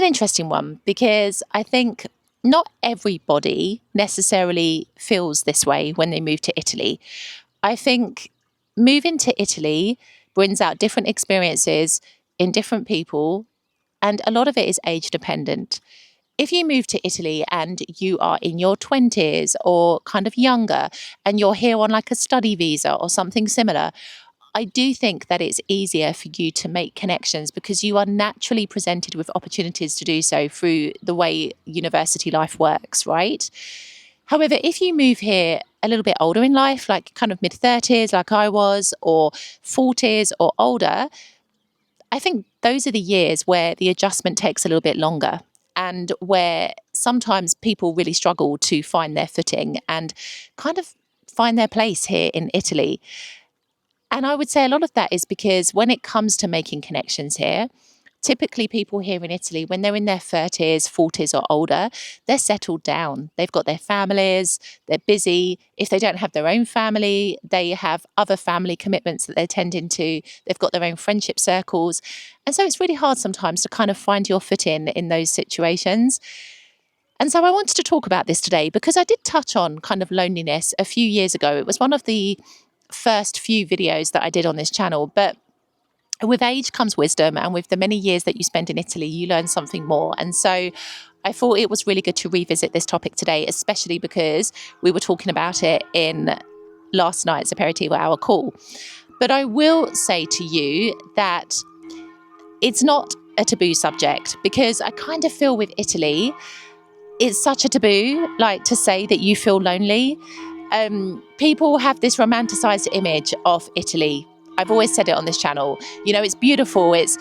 interesting one because I think not everybody necessarily feels this way when they move to Italy. I think moving to Italy brings out different experiences in different people, and a lot of it is age dependent. If you move to Italy and you are in your 20s or kind of younger and you're here on like a study visa or something similar, I do think that it's easier for you to make connections because you are naturally presented with opportunities to do so through the way university life works, right? However, if you move here a little bit older in life, like kind of mid 30s, like I was, or 40s or older, I think those are the years where the adjustment takes a little bit longer and where sometimes people really struggle to find their footing and kind of find their place here in Italy. And I would say a lot of that is because when it comes to making connections here, typically people here in Italy, when they're in their 30s, 40s, or older, they're settled down. They've got their families, they're busy. If they don't have their own family, they have other family commitments that they're tending to. They've got their own friendship circles. And so it's really hard sometimes to kind of find your foot in those situations. And so I wanted to talk about this today because I did touch on kind of loneliness a few years ago. It was one of the first few videos that I did on this channel, but with age comes wisdom, and with the many years that you spend in Italy, you learn something more. And so I thought it was really good to revisit this topic today, especially because we were talking about it in last night's Aperitivo Hour call. But I will say to you that it's not a taboo subject, because I kind of feel with Italy, it's such a taboo, like to say that you feel lonely. People have this romanticized image of Italy. I've always said it on this channel. You know, it's beautiful. It's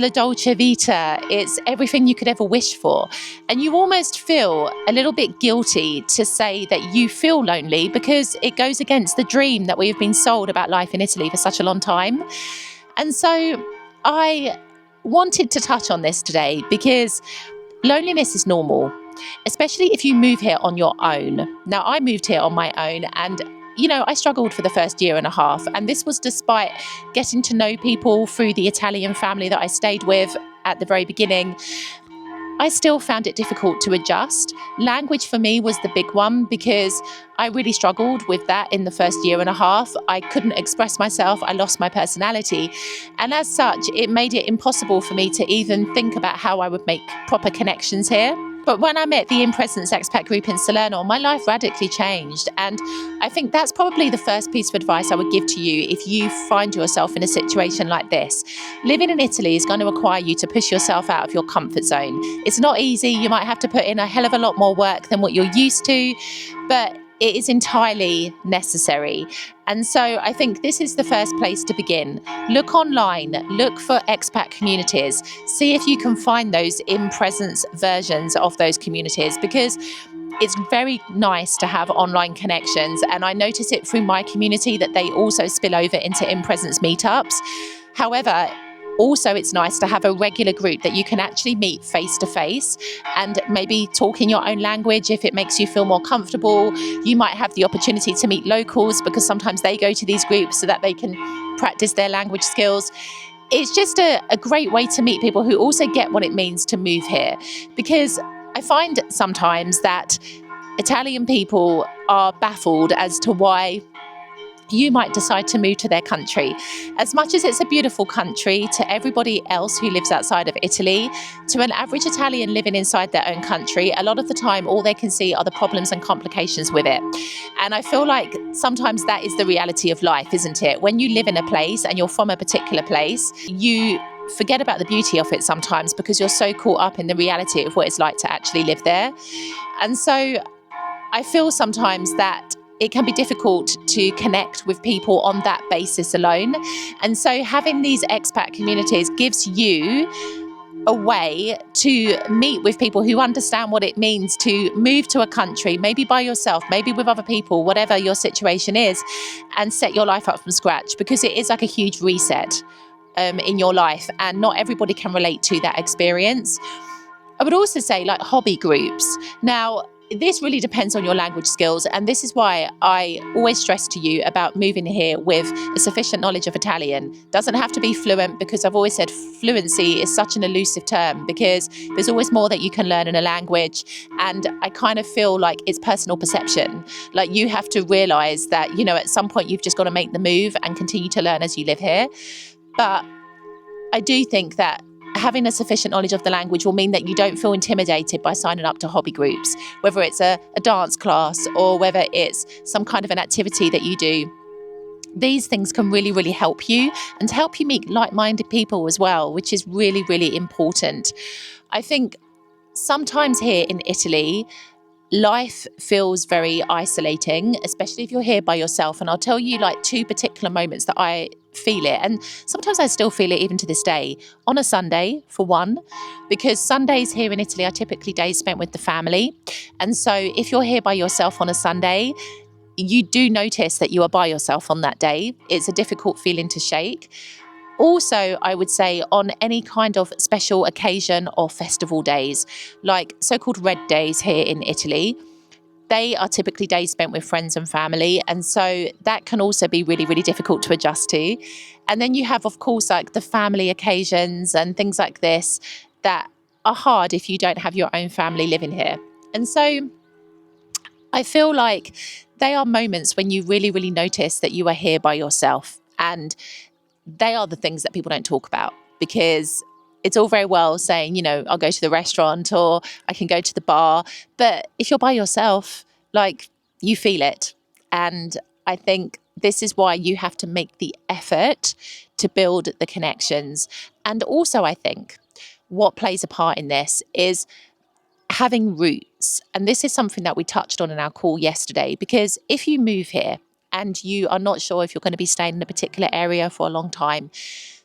la dolce vita. It's everything you could ever wish for. And you almost feel a little bit guilty to say that you feel lonely because it goes against the dream that we've been sold about life in Italy for such a long time. And so I wanted to touch on this today because loneliness is normal, especially if you move here on your own. Now, I moved here on my own and, you know, I struggled for the first year and a half. And this was despite getting to know people through the Italian family that I stayed with at the very beginning. I still found it difficult to adjust. Language for me was the big one because I really struggled with that in the first year and a half. I couldn't express myself. I lost my personality. And as such, it made it impossible for me to even think about how I would make proper connections here. But when I met the In Presence expat group in Salerno, my life radically changed. And I think that's probably the first piece of advice I would give to you if you find yourself in a situation like this. Living in Italy is going to require you to push yourself out of your comfort zone. It's not easy. You might have to put in a hell of a lot more work than what you're used to, but it is entirely necessary. And so I think this is the first place to begin. Look online, look for expat communities, see if you can find those in-presence versions of those communities, because it's very nice to have online connections. And I notice it through my community that they also spill over into in-presence meetups. However, also, it's nice to have a regular group that you can actually meet face to face and maybe talk in your own language if it makes you feel more comfortable. You might have the opportunity to meet locals because sometimes they go to these groups so that they can practice their language skills. It's just a great way to meet people who also get what it means to move here, because I find sometimes that Italian people are baffled as to why you might decide to move to their country. As much as it's a beautiful country to everybody else who lives outside of Italy, to an average Italian living inside their own country, a lot of the time all they can see are the problems and complications with it. And I feel like sometimes that is the reality of life, isn't it? When you live in a place and you're from a particular place, you forget about the beauty of it sometimes because you're so caught up in the reality of what it's like to actually live there. And so I feel sometimes that it can be difficult to connect with people on that basis alone. And so having these expat communities gives you a way to meet with people who understand what it means to move to a country, maybe by yourself, maybe with other people, whatever your situation is, and set your life up from scratch, because it is like a huge reset in your life, and not everybody can relate to that experience. I would also say like hobby groups. Now, this really depends on your language skills. And this is why I always stress to you about moving here with a sufficient knowledge of Italian. Doesn't have to be fluent, because I've always said fluency is such an elusive term, because there's always more that you can learn in a language. And I kind of feel like it's personal perception. Like, you have to realize that, you know, at some point you've just got to make the move and continue to learn as you live here. But I do think that having a sufficient knowledge of the language will mean that you don't feel intimidated by signing up to hobby groups, whether it's a dance class or whether it's some kind of an activity that you do. These things can really, really help you, and to help you meet like-minded people as well, which is really, really important. I think sometimes here in Italy, life feels very isolating, especially if you're here by yourself. And I'll tell you like two particular moments that I feel it. And sometimes I still feel it even to this day. On a Sunday, for one, because Sundays here in Italy are typically days spent with the family. And so if you're here by yourself on a Sunday, you do notice that you are by yourself on that day. It's a difficult feeling to shake. Also, I would say on any kind of special occasion or festival days, like so-called red days here in Italy, they are typically days spent with friends and family. And so that can also be really, really difficult to adjust to. And then you have, of course, like the family occasions and things like this that are hard if you don't have your own family living here. And so I feel like they are moments when you really, really notice that you are here by yourself. And they are the things that people don't talk about, because it's all very well saying, you know, I'll go to the restaurant or I can go to the bar. But if you're by yourself, like, you feel it. And I think this is why you have to make the effort to build the connections. And also, I think what plays a part in this is having roots. And this is something that we touched on in our call yesterday, because if you move here and you are not sure if you're going to be staying in a particular area for a long time,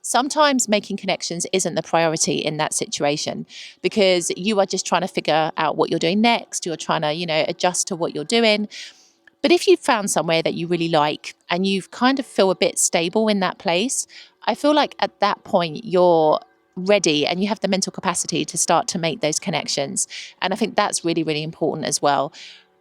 sometimes making connections isn't the priority in that situation, because you are just trying to figure out what you're doing next. You're trying to, you know, adjust to what you're doing. But if you've found somewhere that you really like and you kind of feel a bit stable in that place, I feel like at that point you're ready and you have the mental capacity to start to make those connections. And I think that's really, really important as well.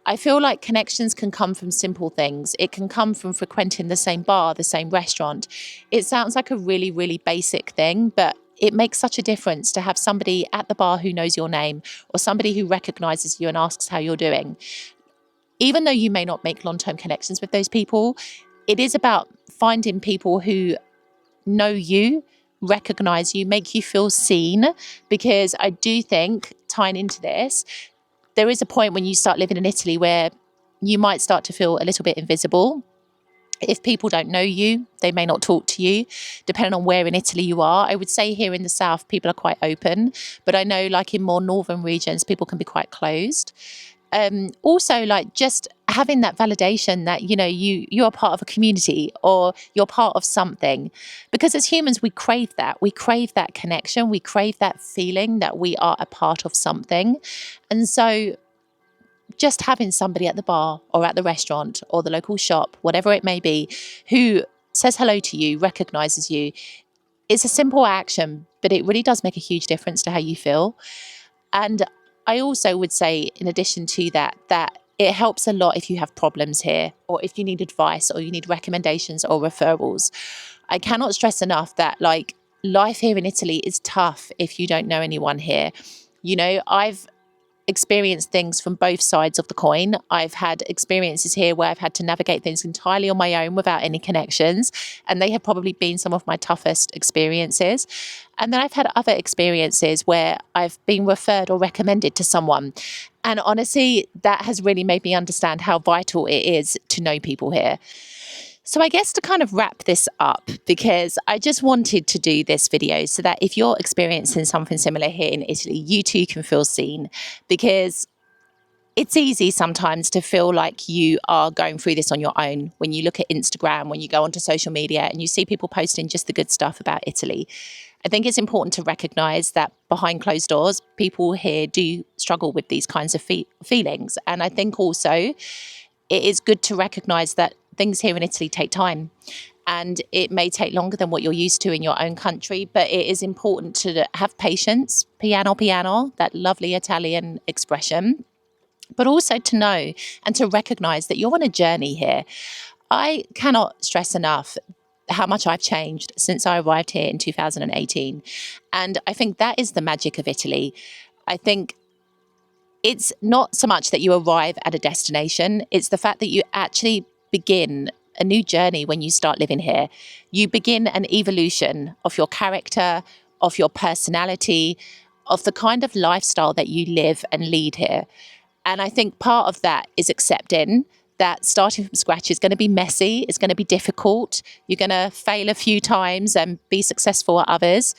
I feel like connections can come from simple things. It can come from frequenting the same bar, the same restaurant. It sounds like a really, really basic thing, but it makes such a difference to have somebody at the bar who knows your name, or somebody who recognizes you and asks how you're doing. Even though you may not make long-term connections with those people, it is about finding people who know you, recognize you, make you feel seen. Because I do think, tying into this, there is a point when you start living in Italy where you might start to feel a little bit invisible. If people don't know you, they may not talk to you, depending on where in Italy you are. I would say here in the south, people are quite open, but I know like in more northern regions, people can be quite closed. Also, like, just having that validation that, you know, you're part of a community or you're part of something, because as humans, we crave that connection. We crave that feeling that we are a part of something. And so just having somebody at the bar or at the restaurant or the local shop, whatever it may be, who says hello to you, recognizes you, it's a simple action, but it really does make a huge difference to how you feel. And I also would say, in addition to that, that it helps a lot if you have problems here, or if you need advice, or you need recommendations or referrals. I cannot stress enough that, like, life here in Italy is tough if you don't know anyone here. You know, I've experienced things from both sides of the coin. I've had experiences here where I've had to navigate things entirely on my own without any connections, and they have probably been some of my toughest experiences. And then I've had other experiences where I've been referred or recommended to someone. And honestly, that has really made me understand how vital it is to know people here. So I guess to kind of wrap this up, because I just wanted to do this video so that if you're experiencing something similar here in Italy, you too can feel seen. Because it's easy sometimes to feel like you are going through this on your own when you look at Instagram, when you go onto social media and you see people posting just the good stuff about Italy. I think it's important to recognise that behind closed doors, people here do struggle with these kinds of feelings. And I think also it is good to recognise that things here in Italy take time, and it may take longer than what you're used to in your own country, but it is important to have patience, piano piano, that lovely Italian expression, but also to know and to recognize that you're on a journey here. I cannot stress enough how much I've changed since I arrived here in 2018. And I think that is the magic of Italy. I think it's not so much that you arrive at a destination, it's the fact that you actually begin a new journey when you start living here. You begin an evolution of your character, of your personality, of the kind of lifestyle that you live and lead here. And I think part of that is accepting that starting from scratch is going to be messy, it's going to be difficult, you're going to fail a few times and be successful at others,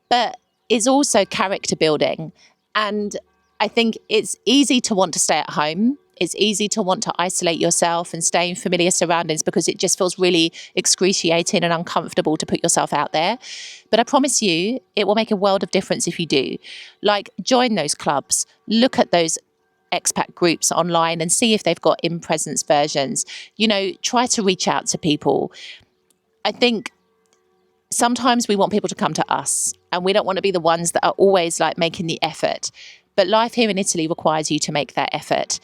but it's also character building. And I think it's easy to want to stay at home. It's easy to want to isolate yourself and stay in familiar surroundings because it just feels really excruciating and uncomfortable to put yourself out there. But I promise you, it will make a world of difference if you do. Like, join those clubs, look at those expat groups online and see if they've got in-presence versions. Try to reach out to people. I think sometimes we want people to come to us and we don't want to be the ones that are always like making the effort. But life here in Italy requires you to make that effort.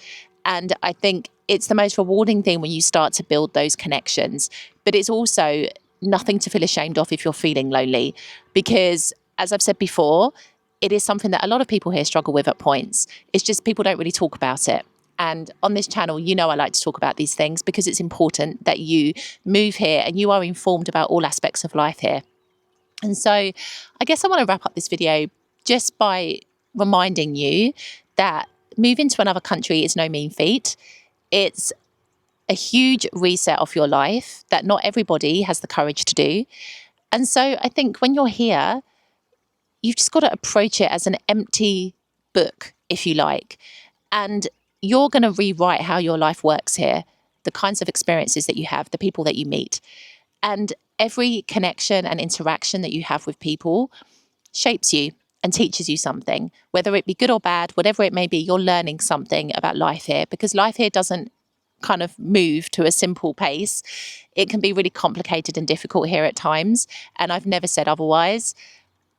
And I think it's the most rewarding thing when you start to build those connections. But it's also nothing to feel ashamed of if you're feeling lonely, because as I've said before, it is something that a lot of people here struggle with at points. It's just people don't really talk about it. And on this channel, I like to talk about these things because it's important that you move here and you are informed about all aspects of life here. And so I guess I want to wrap up this video just by reminding you that moving to another country is no mean feat. It's a huge reset of your life that not everybody has the courage to do. And so I think when you're here, you've just got to approach it as an empty book, if you like. And you're going to rewrite how your life works here, the kinds of experiences that you have, the people that you meet. And every connection and interaction that you have with people shapes you and teaches you something, whether it be good or bad, whatever it may be, you're learning something about life here, because life here doesn't kind of move to a simple pace. It can be really complicated and difficult here at times. And I've never said otherwise.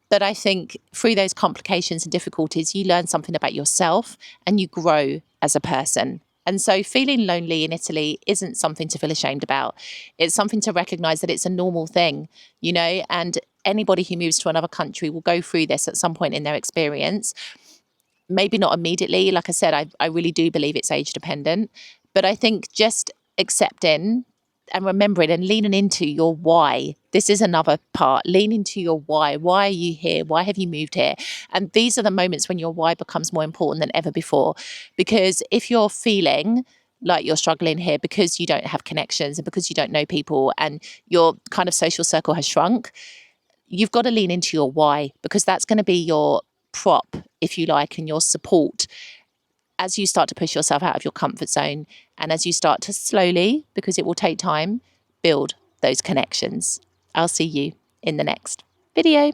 But I think through those complications and difficulties, you learn something about yourself and you grow as a person. And so feeling lonely in Italy isn't something to feel ashamed about. It's something to recognize that it's a normal thing, and anybody who moves to another country will go through this at some point in their experience. Maybe not immediately. Like I said, I really do believe it's age dependent. But I think just accepting and remembering and leaning into your why. This is another part. Lean into your why. Why are you here? Why have you moved here? And these are the moments when your why becomes more important than ever before. Because if you're feeling like you're struggling here because you don't have connections and because you don't know people and your kind of social circle has shrunk, you've got to lean into your why, because that's going to be your prop, if you like, and your support as you start to push yourself out of your comfort zone and as you start to slowly, because it will take time, build those connections. I'll see you in the next video.